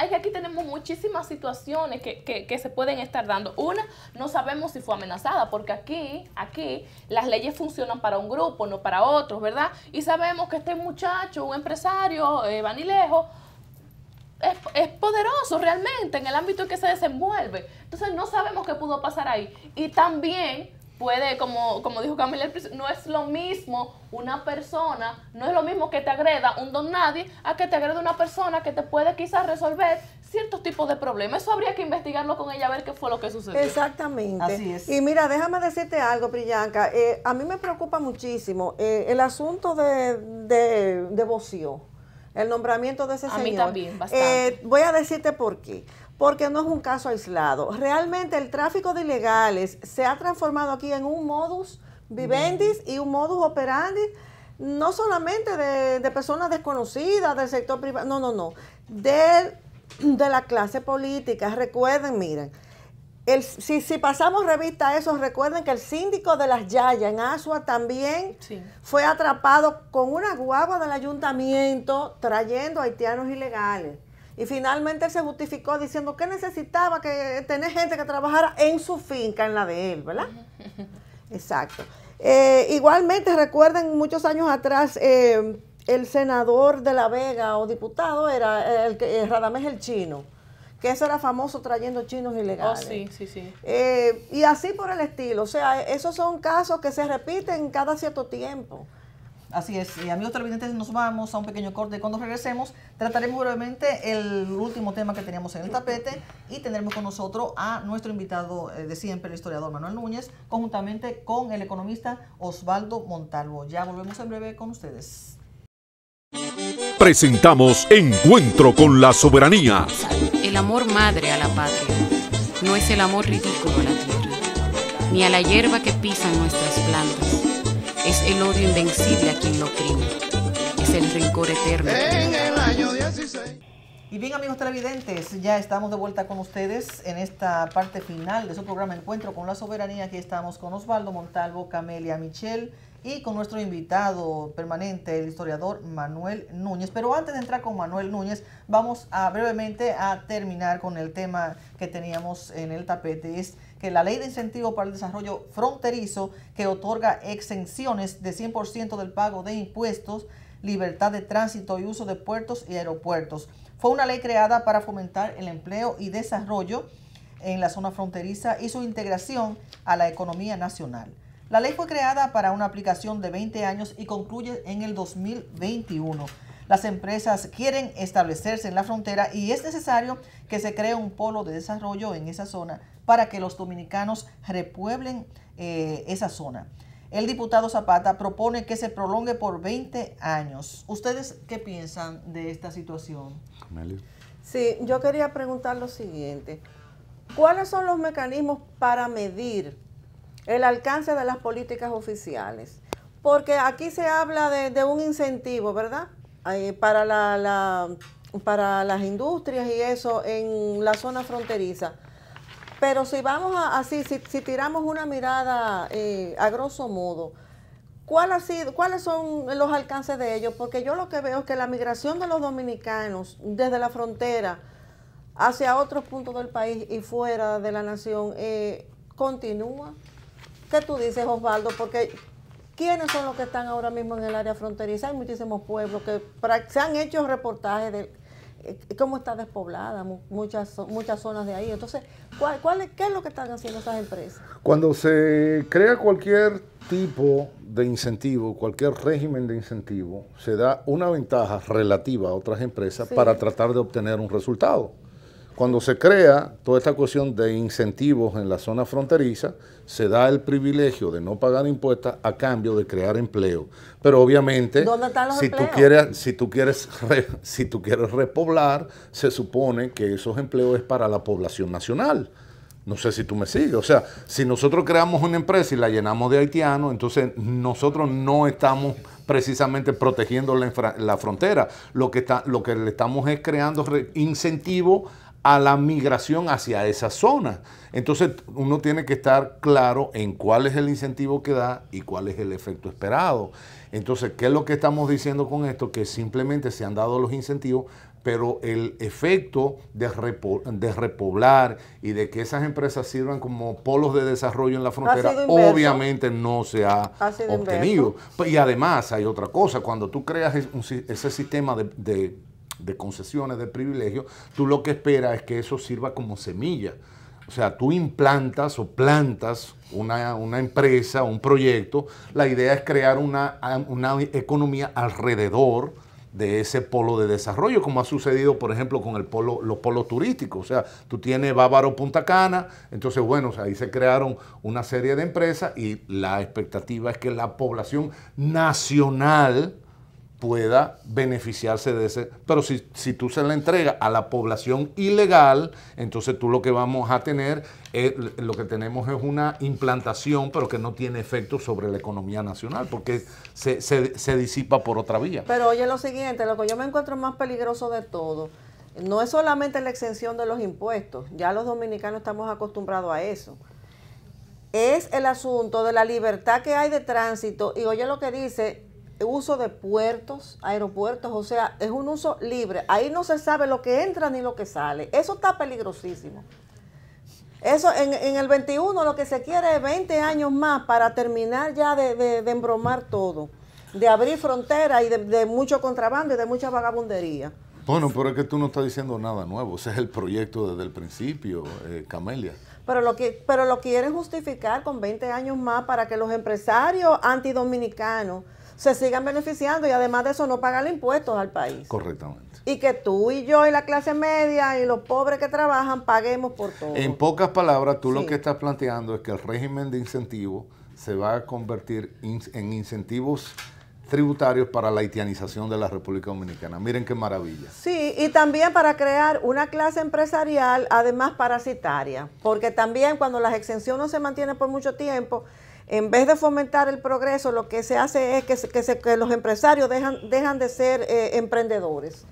Es que aquí tenemos muchísimas situaciones que se pueden estar dando. Una, no sabemos si fue amenazada, porque aquí las leyes funcionan para un grupo, no para otros, ¿verdad? Y sabemos que este muchacho, un empresario, Vanilejo, es poderoso realmente en el ámbito en que se desenvuelve. Entonces no sabemos qué pudo pasar ahí. Y también puede, como dijo Camila, no es lo mismo una persona, no es lo mismo que te agreda un don nadie a que te agreda una persona que te puede quizás resolver ciertos tipos de problemas. Eso habría que investigarlo con ella, a ver qué fue lo que sucedió. Exactamente. Así es. Y mira, déjame decirte algo, Priyanka. A mí me preocupa muchísimo el asunto de Boció. El nombramiento de ese señor. A mí también, bastante. Voy a decirte por qué. Porque no es un caso aislado. Realmente el tráfico de ilegales se ha transformado aquí en un modus vivendi y un modus operandi, no solamente de personas desconocidas del sector privado, no. De la clase política. Recuerden, miren, si pasamos revista a eso, recuerden que el síndico de Las Yayas en Asua también fue atrapado con una guagua del ayuntamiento trayendo haitianos ilegales. Y finalmente él se justificó diciendo que necesitaba que tener gente que trabajara en su finca, en la de él, ¿verdad? Exacto. Igualmente, recuerden, muchos años atrás, el senador de La Vega o diputado era Radamés el Chino, que eso era famoso trayendo chinos ilegales. Oh, sí. Y así por el estilo. O sea, esos son casos que se repiten cada cierto tiempo. Así es. Y amigos televidentes, nos vamos a un pequeño corte. Cuando regresemos, trataremos brevemente el último tema que teníamos en el tapete y tendremos con nosotros a nuestro invitado de siempre, el historiador Manuel Núñez, conjuntamente con el economista Osvaldo Montalvo. Ya volvemos en breve con ustedes. Presentamos Encuentro con la Soberanía. El amor madre a la patria no es el amor ridículo a la tierra, ni a la hierba que pisan nuestras plantas. Es el odio invencible a quien lo oprime. Es el rencor eterno. En el año 16. Y bien, amigos televidentes, ya estamos de vuelta con ustedes en esta parte final de su programa Encuentro con la Soberanía. Aquí estamos con Osvaldo Montalvo, Camelia Michel y con nuestro invitado permanente, el historiador Manuel Núñez. Pero antes de entrar con Manuel Núñez, vamos brevemente a terminar con el tema que teníamos en el tapete. Es que la Ley de Incentivo para el Desarrollo Fronterizo, que otorga exenciones de 100% del pago de impuestos, libertad de tránsito y uso de puertos y aeropuertos. Fue una ley creada para fomentar el empleo y desarrollo en la zona fronteriza y su integración a la economía nacional. La ley fue creada para una aplicación de 20 años y concluye en el 2021. Las empresas quieren establecerse en la frontera y es necesario que se cree un polo de desarrollo en esa zona para que los dominicanos repueblen esa zona. El diputado Zapata propone que se prolongue por 20 años. ¿Ustedes qué piensan de esta situación? Amelia. Sí, yo quería preguntar lo siguiente. ¿Cuáles son los mecanismos para medir el alcance de las políticas oficiales? Porque aquí se habla de un incentivo, ¿verdad? Para las industrias y eso en la zona fronteriza. Pero si vamos si tiramos una mirada a grosso modo, ¿cuáles son los alcances de ellos? Porque yo lo que veo es que la migración de los dominicanos desde la frontera hacia otros puntos del país y fuera de la nación continúa. ¿Qué tú dices, Osvaldo? Porque ¿quiénes son los que están ahora mismo en el área fronteriza? Hay muchísimos pueblos que se han hecho reportajes de cómo está despoblada muchas zonas de ahí. Entonces, ¿qué es lo que están haciendo esas empresas? Cuando se crea cualquier tipo de incentivo, cualquier régimen de incentivo, se da una ventaja relativa a otras empresas para tratar de obtener un resultado. Cuando se crea toda esta cuestión de incentivos en la zona fronteriza, se da el privilegio de no pagar impuestos a cambio de crear empleo. Pero obviamente, ¿dónde están los si tú quieres repoblar, se supone que esos empleos es para la población nacional. No sé si tú me sigues. O sea, si nosotros creamos una empresa y la llenamos de haitianos, entonces nosotros no estamos precisamente protegiendo la frontera. Lo que le estamos es creando incentivo a la migración hacia esa zona. Entonces uno tiene que estar claro en cuál es el incentivo que da y cuál es el efecto esperado. Entonces, ¿qué es lo que estamos diciendo con esto? Que simplemente se han dado los incentivos, pero el efecto de repoblar y de que esas empresas sirvan como polos de desarrollo en la frontera, obviamente no se ha obtenido. Y además hay otra cosa, cuando tú creas ese sistema de concesiones, de privilegios, tú lo que esperas es que eso sirva como semilla. O sea, tú implantas o plantas una empresa, un proyecto, la idea es crear una economía alrededor de ese polo de desarrollo, como ha sucedido, por ejemplo, con los polos turísticos. O sea, tú tienes Bávaro, Punta Cana, entonces, bueno, ahí se crearon una serie de empresas y la expectativa es que la población nacional pueda beneficiarse de ese. Pero si tú se la entregas a la población ilegal, entonces tú lo que vamos a tener, lo que tenemos es una implantación, pero que no tiene efecto sobre la economía nacional, porque se disipa por otra vía. Pero oye lo siguiente, lo que yo me encuentro más peligroso de todo, no es solamente la exención de los impuestos, ya los dominicanos estamos acostumbrados a eso. Es el asunto de la libertad que hay de tránsito, y oye lo que dice, uso de puertos, aeropuertos, o sea, es un uso libre. Ahí no se sabe lo que entra ni lo que sale. Eso está peligrosísimo. Eso en el 21 lo que se quiere es 20 años más para terminar ya de embromar todo, de abrir fronteras y de mucho contrabando y de mucha vagabundería. Bueno, pero es que tú no estás diciendo nada nuevo. Ese es el proyecto desde el principio, Camelia. Pero lo quieren justificar con 20 años más para que los empresarios antidominicanos se sigan beneficiando y además de eso no pagan impuestos al país. Correctamente. Y que tú y yo y la clase media y los pobres que trabajan paguemos por todo. En pocas palabras, tú lo que estás planteando es que el régimen de incentivos se va a convertir en incentivos tributarios para la haitianización de la República Dominicana. Miren qué maravilla. Sí, y también para crear una clase empresarial, además parasitaria, porque también cuando las exenciones no se mantienen por mucho tiempo, en vez de fomentar el progreso, lo que se hace es que los empresarios dejan de ser emprendedores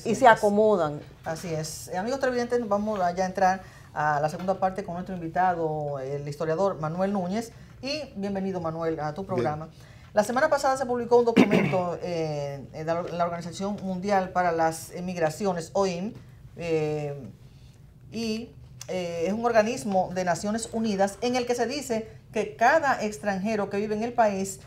y se acomodan. Así es. Amigos televidentes, vamos a ya entrar a la segunda parte con nuestro invitado, el historiador Manuel Núñez. Y bienvenido, Manuel, a tu programa. Bien. La semana pasada se publicó un documento de la Organización Mundial para las Migraciones, OIM, y es un organismo de Naciones Unidas en el que se dice que cada extranjero que vive en el país,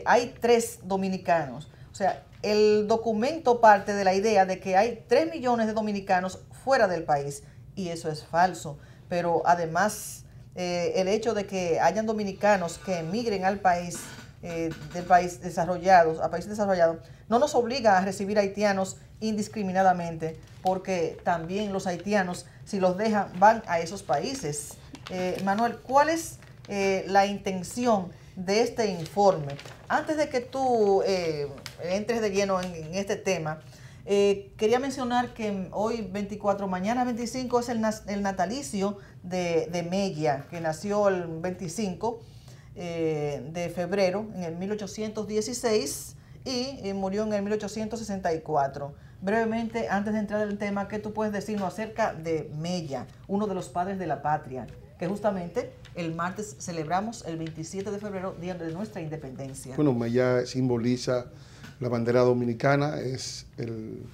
hay 3 dominicanos. O sea, el documento parte de la idea de que hay 3 millones de dominicanos fuera del país, y eso es falso. Pero además, el hecho de que hayan dominicanos que emigren al país del país desarrollados, a países desarrollados, no nos obliga a recibir haitianos indiscriminadamente, porque también los haitianos, si los dejan, van a esos países. Manuel, ¿cuál es la intención de este informe? Antes de que tú entres de lleno en este tema, quería mencionar que hoy 24, mañana 25 es el natalicio de Mella, que nació el 25 de febrero en el 1816 y murió en el 1864. Brevemente, antes de entrar en el tema, ¿qué tú puedes decirnos acerca de Mella, uno de los padres de la patria, que justamente el martes celebramos el 27 de febrero, día de nuestra independencia? Bueno, Mella simboliza la bandera dominicana, es el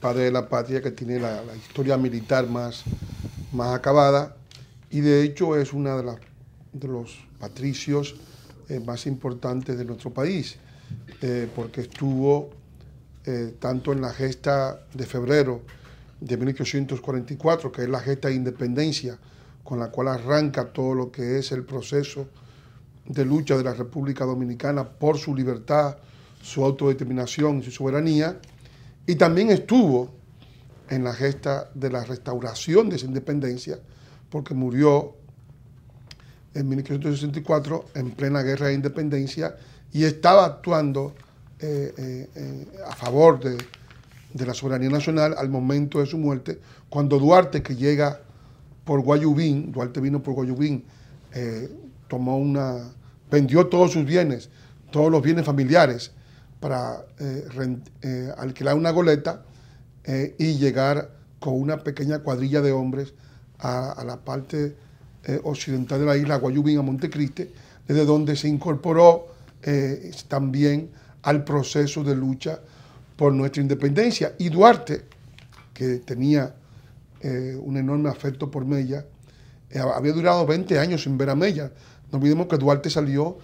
padre de la patria que tiene la historia militar más acabada, y de hecho es una de los patricios más importantes de nuestro país, porque estuvo tanto en la gesta de febrero de 1844, que es la gesta de independencia, con la cual arranca todo lo que es el proceso de lucha de la República Dominicana por su libertad, su autodeterminación y su soberanía, y también estuvo en la gesta de la restauración de esa independencia, porque murió en 1864 en plena guerra de independencia y estaba actuando a favor de la soberanía nacional al momento de su muerte, cuando Duarte, que llega por Guayubín, Duarte vino por Guayubín, vendió todos sus bienes, todos los bienes familiares, para alquilar una goleta y llegar con una pequeña cuadrilla de hombres a la parte occidental de la isla, Guayubín, a Montecristi, desde donde se incorporó también al proceso de lucha por nuestra independencia. Y Duarte, que tenía un enorme afecto por Mella, había durado 20 años sin ver a Mella. No olvidemos que Duarte salió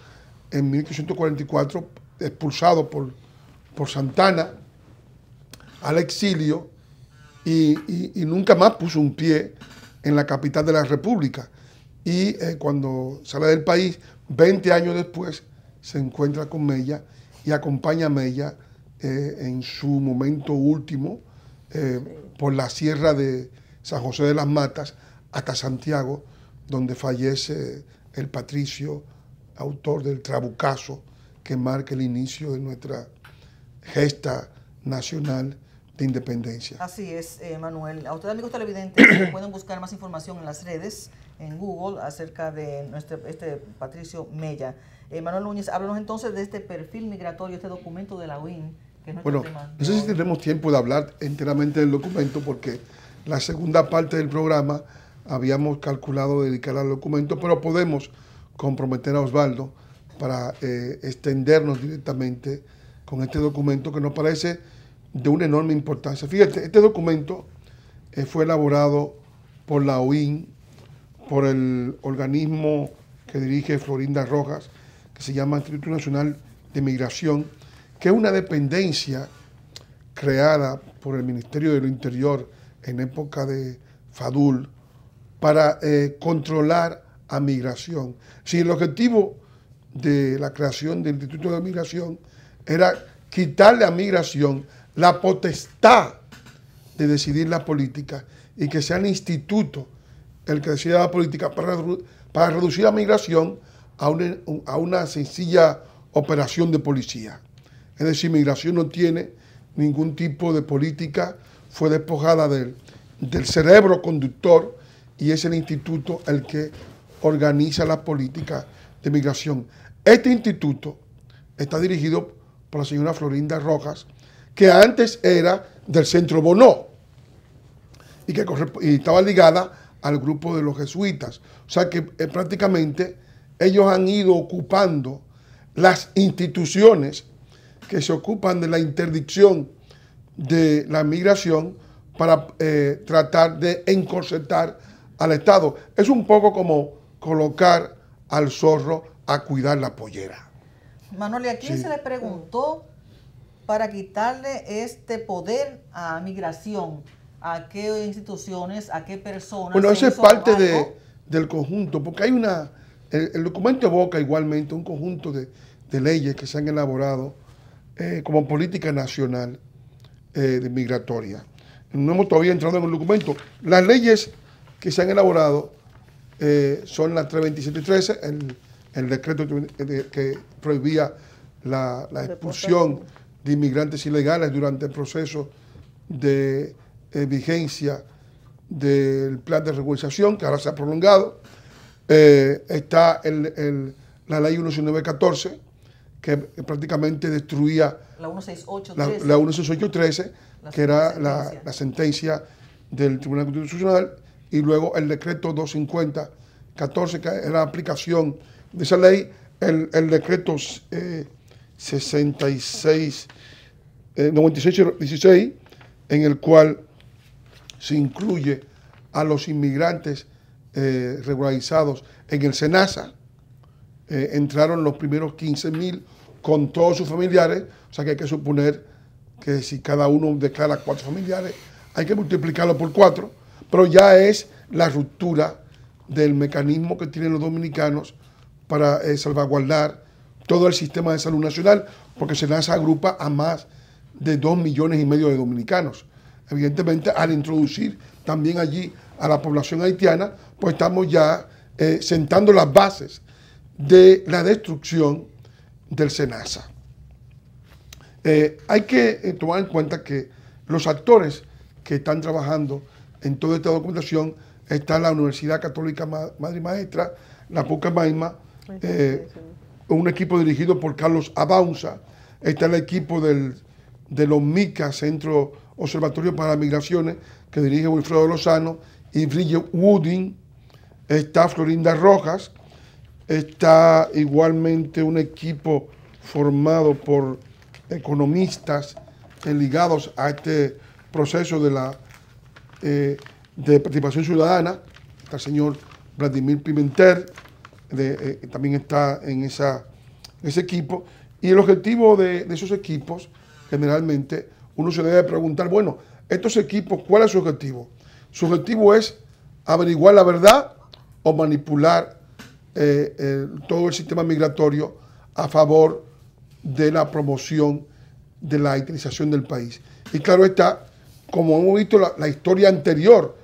en 1844 expulsado por Santana al exilio y nunca más puso un pie en la capital de la República. Y cuando sale del país, 20 años después, se encuentra con Mella y acompaña a Mella en su momento último por la sierra de San José de las Matas hasta Santiago, donde fallece el patricio, autor del Trabucazo, que marca el inicio de nuestra gesta nacional de independencia. Así es, Manuel. A ustedes, amigos televidentes, pueden buscar más información en las redes, en Google, acerca de este Patricio Mella. Manuel Núñez, háblanos entonces de este perfil migratorio, este documento de la OIN, que es nuestro tema. No sé si tendremos tiempo de hablar enteramente del documento, porque la segunda parte del programa habíamos calculado dedicar al documento, pero podemos comprometer a Osvaldo para extendernos directamente con este documento que nos parece de una enorme importancia. Fíjate, este documento fue elaborado por la OIN, por el organismo que dirige Florinda Rojas, que se llama Instituto Nacional de Migración, que es una dependencia creada por el Ministerio de lo Interior en época de Fadul para controlar a migración. Si el objetivo de la creación del Instituto de Migración era quitarle a migración la potestad de decidir la política y que sea el instituto el que decida la política para reducir la migración a una sencilla operación de policía. Es decir, migración no tiene ningún tipo de política, fue despojada del cerebro conductor y es el instituto el que organiza la política de migración. Este instituto está dirigido por la señora Florinda Rojas, que antes era del Centro Bonó y estaba ligada al grupo de los jesuitas. O sea que prácticamente ellos han ido ocupando las instituciones que se ocupan de la interdicción de la migración para tratar de encorsetar al Estado. Es un poco como colocar al zorro a cuidar la pollera. Manuel, ¿y a quién se le preguntó para quitarle este poder a migración? ¿A qué instituciones, a qué personas? Bueno, eso es parte del conjunto, porque hay el documento evoca igualmente un conjunto de de leyes que se han elaborado como política nacional migratoria. No hemos todavía entrado en el documento. Las leyes que se han elaborado son la 32713, el decreto que prohibía la expulsión de inmigrantes ilegales durante el proceso de vigencia del plan de regularización, que ahora se ha prolongado. Está la ley 16914, que prácticamente destruía la 16813, la 16813, que era la sentencia del Tribunal Constitucional, y luego el decreto 25014, que era la aplicación de esa ley, el decreto 9616, en el cual se incluye a los inmigrantes regularizados en el SENASA. Entraron los primeros 15.000 con todos sus familiares, o sea que hay que suponer que si cada uno declara 4 familiares, hay que multiplicarlo por 4, pero ya es la ruptura del mecanismo que tienen los dominicanos para salvaguardar todo el sistema de salud nacional, porque SENASA agrupa a más de 2,5 millones de dominicanos. Evidentemente, al introducir también allí a la población haitiana, pues estamos ya sentando las bases de la destrucción del SENASA. Hay que tomar en cuenta que los actores que están trabajando en toda esta documentación está la Universidad Católica Madre y Maestra, la Pucamaima, un equipo dirigido por Carlos Abaunza, está el equipo de los MICA, Centro Observatorio para las Migraciones, que dirige Wilfredo Lozano, y Bridget Wooding, está Florinda Rojas, está igualmente un equipo formado por economistas ligados a este proceso de participación ciudadana. Está el señor Vladimir Pimentel, también está en ese equipo. Y el objetivo de esos equipos, generalmente, uno se debe preguntar, bueno, estos equipos, ¿cuál es su objetivo? Su objetivo es averiguar la verdad o manipular todo el sistema migratorio a favor de la promoción de la haitianización del país. Y claro está, como hemos visto la historia anterior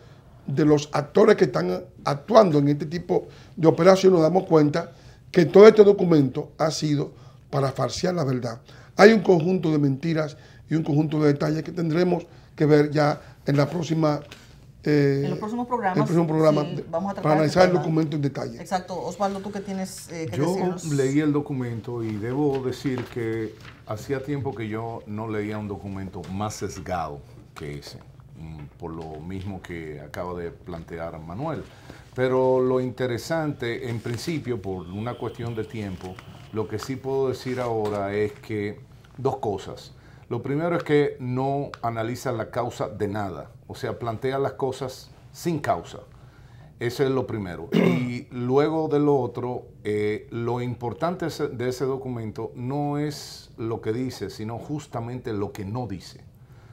de los actores que están actuando en este tipo de operación, nos damos cuenta que todo este documento ha sido para falsear la verdad. Hay un conjunto de mentiras y un conjunto de detalles que tendremos que ver ya en la próxima en los próximos programas, sí, vamos a tratar para analizar el documento en detalle. Exacto. Osvaldo, ¿tú qué tienes que decirnos? Yo leí el documento y debo decir que hacía tiempo que yo no leía un documento más sesgado que ese, por lo mismo que acaba de plantear Manuel. Pero lo interesante, en principio, por una cuestión de tiempo, lo que sí puedo decir ahora es que dos cosas. Lo primero es que no analiza la causa de nada, o sea, plantea las cosas sin causa. Eso es lo primero. Y luego de lo otro, lo importante de ese documento no es lo que dice, sino justamente lo que no dice.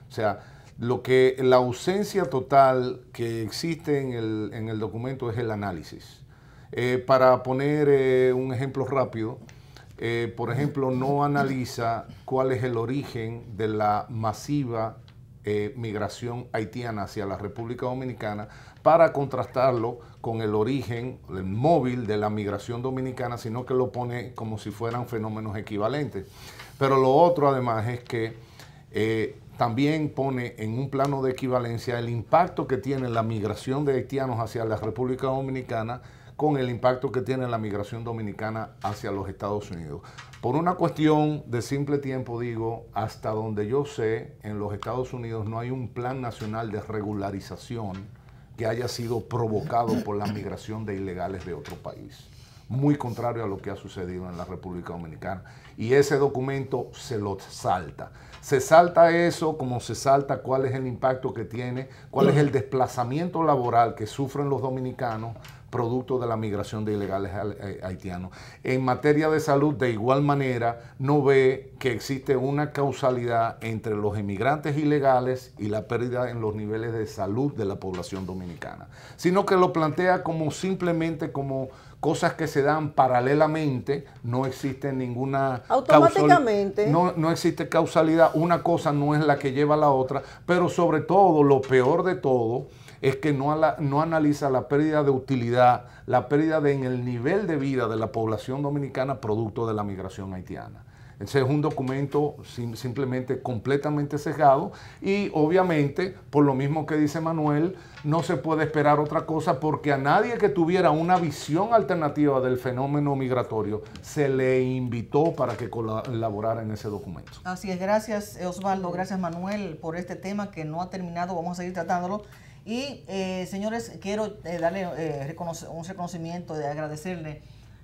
O sea, la ausencia total que existe en el documento es el análisis. Para poner un ejemplo rápido, por ejemplo, no analiza cuál es el origen de la masiva migración haitiana hacia la República Dominicana para contrastarlo con el origen, el móvil de la migración dominicana, sino que lo pone como si fueran fenómenos equivalentes. Pero lo otro además es que también pone en un plano de equivalencia el impacto que tiene la migración de haitianos hacia la República Dominicana con el impacto que tiene la migración dominicana hacia los Estados Unidos. Por una cuestión de simple tiempo, digo, hasta donde yo sé, en los Estados Unidos no hay un plan nacional de regularización que haya sido provocado por la migración de ilegales de otro país. Muy contrario a lo que ha sucedido en la República Dominicana. Y ese documento se lo salta. Se salta eso como se salta cuál es el impacto que tiene, cuál es el desplazamiento laboral que sufren los dominicanos producto de la migración de ilegales haitianos. En materia de salud, de igual manera, no ve que existe una causalidad entre los inmigrantes ilegales y la pérdida en los niveles de salud de la población dominicana, sino que lo plantea como simplemente como cosas que se dan paralelamente, no existe ninguna automáticamente. No existe causalidad, una cosa no es la que lleva a la otra, pero sobre todo, lo peor de todo, es que no analiza la pérdida de utilidad, la pérdida en el nivel de vida de la población dominicana producto de la migración haitiana. Ese es un documento simplemente completamente sesgado y obviamente, por lo mismo que dice Manuel, no se puede esperar otra cosa porque a nadie que tuviera una visión alternativa del fenómeno migratorio se le invitó para que colaborara en ese documento. Así es, gracias Osvaldo, gracias Manuel por este tema que no ha terminado, vamos a seguir tratándolo. Y señores, quiero darle un reconocimiento, de agradecerle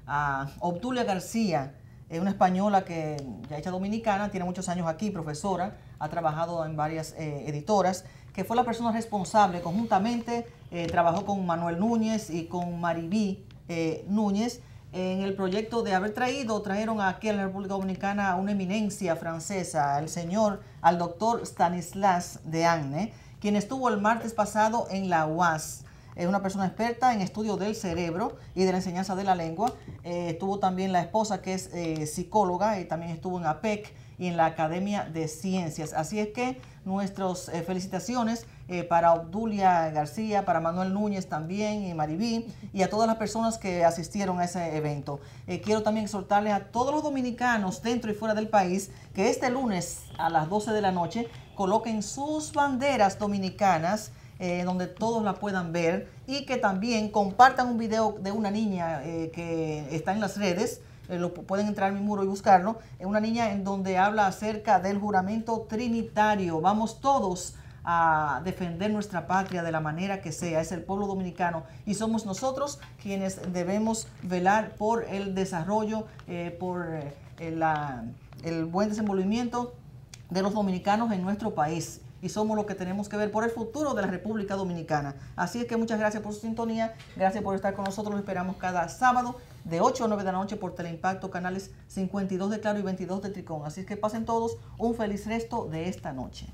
a Obdulia García, una española que ya hecha dominicana, tiene muchos años aquí, profesora, ha trabajado en varias editoras, que fue la persona responsable, conjuntamente trabajó con Manuel Núñez y con Maribí Núñez en el proyecto de trajeron aquí a la República Dominicana a una eminencia francesa, al doctor Stanislas Dehaene, quien estuvo el martes pasado en la UAS. Es una persona experta en estudio del cerebro y de la enseñanza de la lengua. Estuvo también la esposa, que es psicóloga, y también estuvo en APEC y en la Academia de Ciencias. Así es que nuestras felicitaciones para Obdulia García, para Manuel Núñez también, y Maribí, y a todas las personas que asistieron a ese evento. Quiero también exhortarles a todos los dominicanos dentro y fuera del país que este lunes a las 12 de la noche coloquen sus banderas dominicanas donde todos la puedan ver, y que también compartan un video de una niña que está en las redes, pueden entrar a mi muro y buscarlo, una niña en donde habla acerca del juramento trinitario. Vamos todos a defender nuestra patria de la manera que sea, es el pueblo dominicano y somos nosotros quienes debemos velar por el desarrollo, por el buen desenvolvimiento de los dominicanos en nuestro país. Y somos los que tenemos que ver por el futuro de la República Dominicana. Así es que muchas gracias por su sintonía, gracias por estar con nosotros. Los esperamos cada sábado de 8 a 9 de la noche por Teleimpacto, canales 52 de Claro y 22 de Tricón. Así es que pasen todos un feliz resto de esta noche.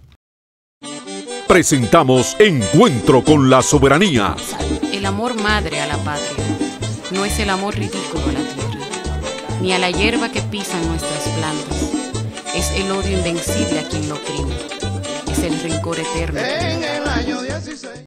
Presentamos Encuentro con la Soberanía. El amor madre a la patria no es el amor ridículo a la tierra, ni a la hierba que pisan nuestras plantas. Es el odio invencible a quien lo oprime. Es el rencor eterno. En el año 16.